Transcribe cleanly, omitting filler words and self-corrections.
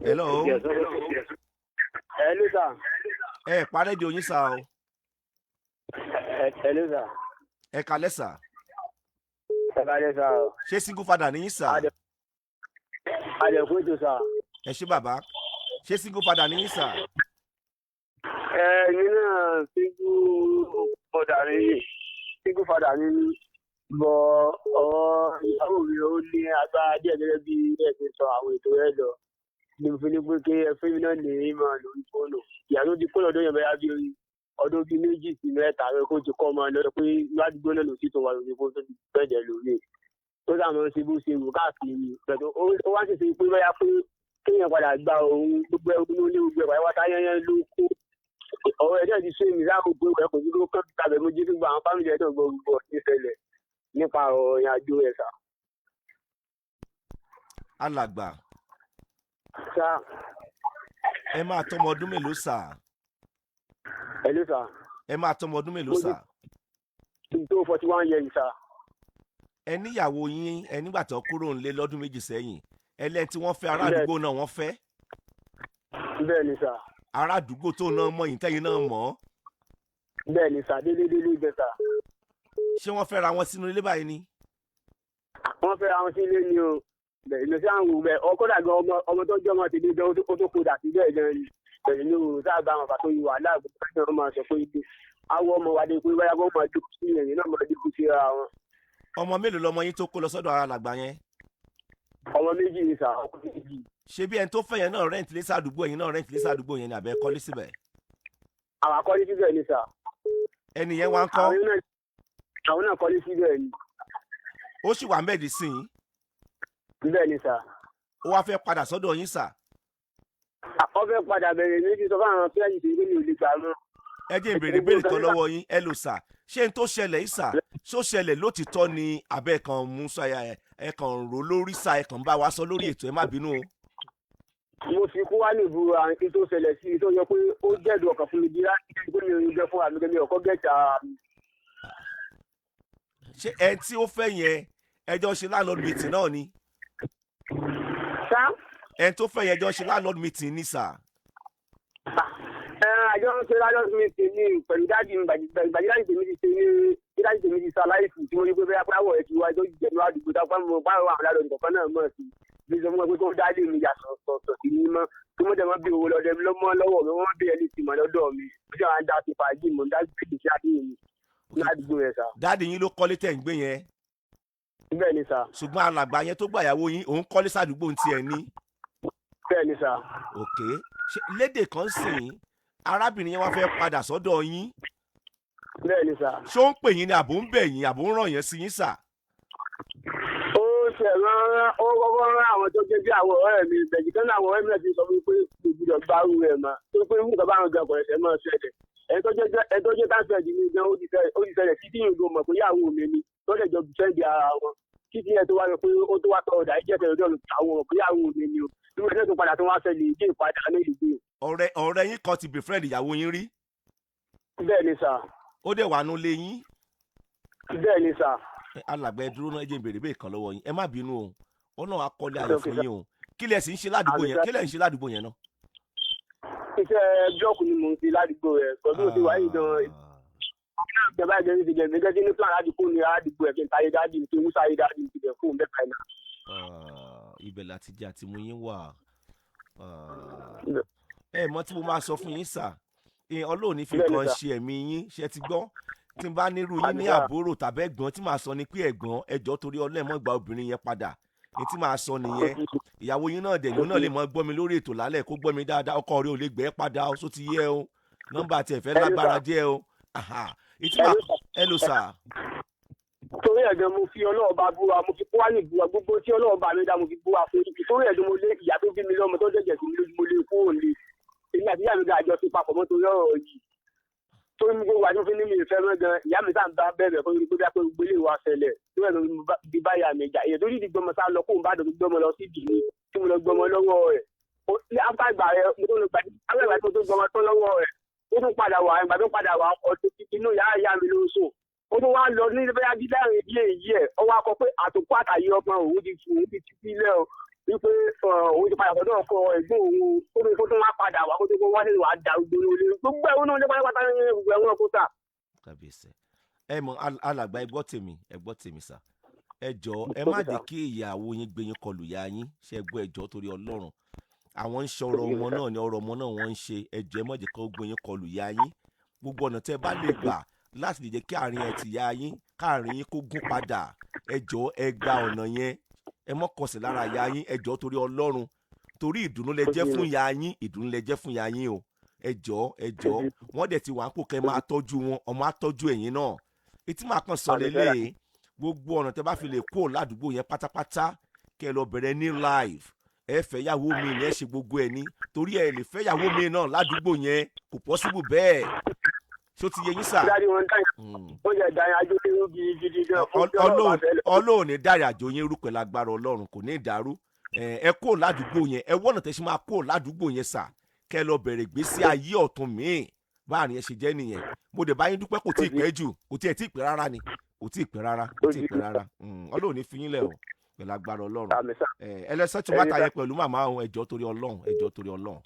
Hello. Yes, hello, sir. Ẹ pa rédíò yín sà o. Hello, sir. Ẹ kalẹ́ sà. Ẹ káalẹ́, sir. Ṣé single father ni yín sà? Adẹ̀kùn ètò, sir. Ẹ ṣé bàbá. Ṣé single father ni yín sà? Ẹ̀yin náà single father ni bọ̀ ọ̀rọ̀ ìyàwó mi ó ní agbára díẹ̀ gẹ́gẹ́ bí ẹ ti sọ àwọn ètò rẹ̀ lọ. Ní mo fi ní pé kí ẹ fún mi náà lè máa lórí fóònù. Ìyá tó ti kó lọ́dọ̀ yẹn bẹ́ẹ̀ bí ọdún bíi 2 sí 3 rẹ̀ kó ti kọ́ ọmọ lọ́dọ̀ pé ládùúgbò náà ló sì tó wà lórí fóònù tó ti bẹ̀jẹ̀ lórí. Ó sàmọ́ ṣe bó ṣe wò káàkiri. Pẹ̀lú ó wá sì ṣe pé bẹ́ẹ̀ pé kéèyàn padà gba òun gbogbo ẹgbẹ́ ní gbogbo ẹ̀wà wáta yẹn ló kú. Ọ̀rọ̀ ẹ̀dẹ̀ ti ṣe ìdáhùn pé ẹ̀ kò sí ló kàn tàbí mo jí gbogbo àwọn fámìlì ẹ̀ náà gbogbo ìṣẹ̀lẹ̀ nípa ọ̀rọ̀ ìrìnàjò ẹ̀ sà. Alàgbà. Sà. Ẹ máa tọmọ ọdún mélòó sà? Hello, sà. Ẹ máa tọmọ ọdún mélòó sà? Tó 41 years, sà. Ẹ níyàwó yín ẹ nígbà tó kúrò ńlé lọ́dún méjì sẹ́yìn. Ẹlẹ́ni tí wọ́n fẹ́ ará àdúgbò náà wọ́n fẹ́. Bẹ́ẹ̀ ni sà. Ará àdúgbò tó náà mọ̀ yín tẹ́yìn náà mọ̀. Bẹ́ẹ̀ ni sà, délé ibẹ̀ sà. Ṣé wọ́n fẹ́ ra wọn sínú ilé báyìí ni? Wọ́n fẹ́ ra wọn sí ilé ni o. Bẹ̀rẹ̀ sí àwọn òwúrẹ̀ ọkọ̀ dàgbà ọmọ tó jẹ́ ọmọ tèmi gan ó tó kó dà sí bẹ́ẹ̀ gan ni. Bẹ̀rẹ̀ ní òwúrọ̀ tá a bá wọn fàtó ìwà aláàbò káṣí wọn máa sọ pé ibi awọ ọmọ wa dé pé báyà bọ́ máa dúró sí ẹ̀yìn náà máa dúró sí ara wọn. Ọmọ mélòó lọmọ yín tó kó lọ sọ́dọ̀ alàgbà yẹn? Ọmọ méjì ni sà, ọkọ méjì. Ṣé bí ẹni tó fẹ́ yẹn náà rẹ́ǹtì lé sàdúgbò ẹ̀yin náà rẹ́ǹtì lé sàdúgbò yẹn ni àbẹ́ kọ́lé síbẹ̀? Àwọn akọ́lé síbẹ̀ ni sà. Ẹni yẹn wá ń kọ́? Àwọn náà kọ́lé síbẹ̀ ni. Ó sì wà mẹ́ẹ̀dì sí i. Bẹ́ẹ̀ ni sà. Ó wá fẹ́ padà sọ́dọ̀ yín sà. Ó fẹ́ padà bẹ̀rẹ̀ méjì sọ fáwọn fẹ́ẹ̀jì tó ní olè gbà mọ́. Ẹ jẹ́ ìbéèrè kan lọ́wọ́ yín ẹ lò sà. Ṣé n tó ṣẹlẹ̀ yìí sà? Ṣó ṣẹlẹ̀ lótìtọ́ ni abẹ́ kan mú sọ ẹ kàn rò lórí sà ẹ kàn bá wa sọ lórí ètò ẹ má bínú o. Mo fi kú wá lè bu àǹtí tó ṣẹlẹ̀ sí i tó yẹ pé ó jẹ́dùn ọkàn fún mi bí láti gbé mi oúnjẹ fún àmì kẹ́mi ọ̀kọ́ gẹ̀ẹ́ta. Ṣé ẹ tí ó fẹ́ yẹn ẹjọ́ ṣe landlord meeting náà ni? Sá. Ẹ tó fẹ́ yẹn ẹjọ́ ṣe landlord meeting ni sà. Àjọ ń ṣe landlord meeting ní pẹ̀lú dáàdì ìbàjẹ́ tèmi ti ṣe ní dáàdì tèmi ti ṣaláìsì tí wọ́n ní pé bẹ́ẹ̀ pàwọ̀ ẹ̀ ti wá tó jẹ́ ní àdúgbò táwọn ọmọ báwọn àwọn aládùn kọ̀ọ̀kan náà mọ̀ sí bí sọ fún wọn pé kó dá lé mi yà sọ̀tọ̀ sí ní mọ́ tí wọ́n dẹ̀ mọ́ bí owó lọ́dẹ lọ́mọ́ lọ́wọ́ mi wọ́n bí ẹni tì mọ́ lọ́dọ̀ mi bí wọ́n á dá ti fàájì mọ́ dá gbèdè sí àdéhùn mi ní àdúgbò yẹn sà. Dáàdì yín ló kọ́lé tẹ̀ ń gbé yẹn. Bẹ́ẹ̀ ni sà. Ṣùgbọ́n alàgbà yẹn tó gbàyàwó yín òun kọ́lé sàdúgbò ń tiẹ̀ ní. Bẹ́ẹ̀ ni sà. Ok lédè kan sìn arábìnrin yẹn wá fẹ́ padà sọ́dọ̀ yín. Bẹ́ẹ̀ ni sà. Ṣó ń pè yín ni àbò ń bẹ̀ yín àbò ń ràn yẹn sí yín sà? Ó kọ́kọ́ rán àwọn tó jẹ́ bí àwọn ọ̀rẹ́ mi bẹ̀jì kan náà àwọn ọ̀rẹ́ mi náà ti sọ fún mi pé gbogbo gbárù rẹ̀ mà tó pé irú nǹkan báwọn gan ọ̀rẹ́ máa ṣẹlẹ̀. Ẹ tó jẹ́ táṣẹ̀dì mi gan ó ti ṣẹlẹ̀ títí yìí ló mọ̀ pé ìyàwó mi ni tó lè jọ ṣẹ́ǹdì ara wọn títí ẹ̀ tó wá lọ pé ó tó wá tọ ọ̀dà ìjẹ́ tẹ̀lé ọ̀dọ̀ àwọn ọ̀pẹ ìyàwó mi ni o irú ẹ̀ tó padà tó wá ṣẹlẹ̀ ìdí ìpadà ní ìdí. Ọ̀rẹ́ yín kan ti befriend ìyàwó yín rí? Bẹ́ẹ̀ ni sà. Ó dẹ̀ wà nú lé yín? Bẹ́ẹ̀ ni sà. Alàgbà ẹ dúró náà ẹ jẹ́ ìbéèrè bẹ́ẹ̀ kan lọ́wọ́ yín ẹ má bínú o ọ̀nà akọ́lé ayọ̀ fún yín o kí lẹ̀ sì ń ṣe ládùúgbò yẹn kí lẹ̀ ń ṣe ládùúgbò yẹn náà. Iṣẹ́ blọọkù ni mò ń ṣe ládùúgbò rẹ̀ pẹ̀lú òde wáyé gan-an ìjọba ìjọba ti jẹ gẹ́gẹ́ ní plan ládùúgbò ní ládùúgbò ẹ̀ kí n táyé dáàdì ní kí n mú sáyé dáàdì ní ìbẹ̀ fún bẹ́ẹ̀ kan náà. Ibẹ̀ láti jẹ́ àti mú yín wà. Ẹ mọ̀ tí mo máa sọ fún yín sà Ọlọ́run ní fi kan ṣe ẹ̀mí yín ṣe ti gbọ́ tí n bá nírú yín ní àbúrò tàbí ẹ̀gbọ́n tí màá sọ ni pé ẹ̀gbọ́n ẹjọ́ torí ọlẹ́mọ̀ gba obìnrin yẹn padà ní tí màá sọ nìyẹn ìyàwó yín náà dẹ̀yìn náà lè mọ gbọ́ mi lórí ètò lálẹ́ kó gbọ́ mi dáadáa ọkọ rẹ ò lè gbẹ́ padà ó tó ti yẹ o nọ́mbà tiẹ̀ fẹ́ lágbára díẹ̀ o ẹ lò sà. Torí ẹ̀gbọ́n mo fi ọlọ́ọ̀bá búra mo fi kó wá ní ìbúra gbogbo tí ọlọ́ọ̀bá mi dá mo fi búra fún ibi torí ẹ̀gbọ́n mo lé ìyá tó bí mi lọ́mọ tó jẹ̀jẹ̀ sí mi lójú mo lé kúrò lé èmi àti ìyá mi ga àjọ sí papọ̀ mọ́ torí ọ̀rọ̀ yìí torí mi gbogbo àti òfin ní mi ìfẹ́ mọ́ gan ìyá mi sáà ń bá bẹ̀rẹ̀ fún mi pé gbogbo ilé wa ṣẹlẹ̀ tí wọ́n lọ bí báyà mi jà èyí tó yìí gbọmọ sá lọ kóun bá dọ̀ gbọmọ lọ sí ìdílé tí mo lọ gbọmọ lọ́wọ́ rẹ̀ àgbà rẹ̀ mo tó lọ gbà àgbà tó gbọmọ tó lọ́wọ́ rẹ̀ ó tún padà wà ìgbà tó padà wà ọtí inú ìyá mi ló ń sùn ó tún wá lọ ní bẹ́yà bí láàrin bí èyí ẹ̀ ó wá kọ pé àtòkù àtàyè ọgbọ́n òun ti sílẹ̀ o wípé òun ti padà sọ́dọ̀ ọkọ ẹ̀gbọ́n òun kó tó wá padà wá kó tó wá sí wàá da gbogbo olè gbogbo ẹ̀wọ̀n náà lé pátápátá ní gbogbo ẹ̀wọ̀n kó tà. Kábíyèsí ẹ mọ alàgbà ẹ gbọ́ tèmi sà ẹ jọ̀ọ́ ẹ má jẹ́ kí ìyàwó yín gbé yín kọlù ìyá yín ṣe gbọ́ ẹ jọ̀ọ́ torí Ọlọ́run àwọn ń ṣe ọ̀rọ̀ ọmọ náà ni ọ̀rọ̀ ọmọ náà wọ́n ń ṣe ẹ jọ̀ọ́ ẹ má jẹ́ kí ó gbé yín kọlù ìyá yín gbogbo ọ̀nà tẹ́ bá lè gbà láti lè jẹ́ kí àárín ẹ̀ ti ìyá yín káàrin yín kó gún padà ẹ jọ̀ọ́ ẹ gba ọ̀nà yẹn ẹ mọ́ kọsẹ̀ lára ìyá yín ẹ jọ̀ọ́ torí Ọlọ́run torí ìdùnnú lẹ jẹ́ fún ìyá yín ìdùnnú lẹ jẹ́ fún ìyá yín o ẹ jọ̀ọ́ wọ́n dẹ̀ ti wà ń pò kẹ́ máa tọ́jú wọn ọmọ á tọ́jú ẹ̀yin náà etí máa kàn sọ lélẹ̀ gbogbo ọ̀nà tẹ́ bá fi lè kó ládùúgbò yẹn pátápátá kẹ́ lọ bẹ̀rẹ̀ ní live ẹ fẹ́ yàwó mi yẹn ṣe gbogbo ẹ̀ ní torí ẹ lè fẹ́ yàwó mi náà ládùúgbò yẹn kò possible bẹ́ẹ̀ ṣó ti yẹ yín sà. Ọlọ́run ní dárí àjò yín rú pẹ̀lú agbára Ọlọ́run kò ní ìdàrú ẹ kó ládùúgbò yẹn ẹ wọ́nà tẹ́ ṣe máa kó ládùúgbò yẹn sà kẹ́ lọ bẹ̀rẹ̀ ìgbésí ayé ọ̀tun míì báàrin ẹ ṣe jẹ́ nìyẹn mo dẹ̀ bá yín dúpẹ́ kò tí ì pẹ́ jù kò tí ì pẹ́ rárá ni kò tí ì pẹ́ rárá Ọlọ́run ní fi yín lẹ̀ o pẹ̀lú agbára Ọlọ́run ẹlẹ́sẹ̀ tí wọ́n ta yẹ pẹ̀lú màmá òun ẹjọ́ torí Ọlọ́run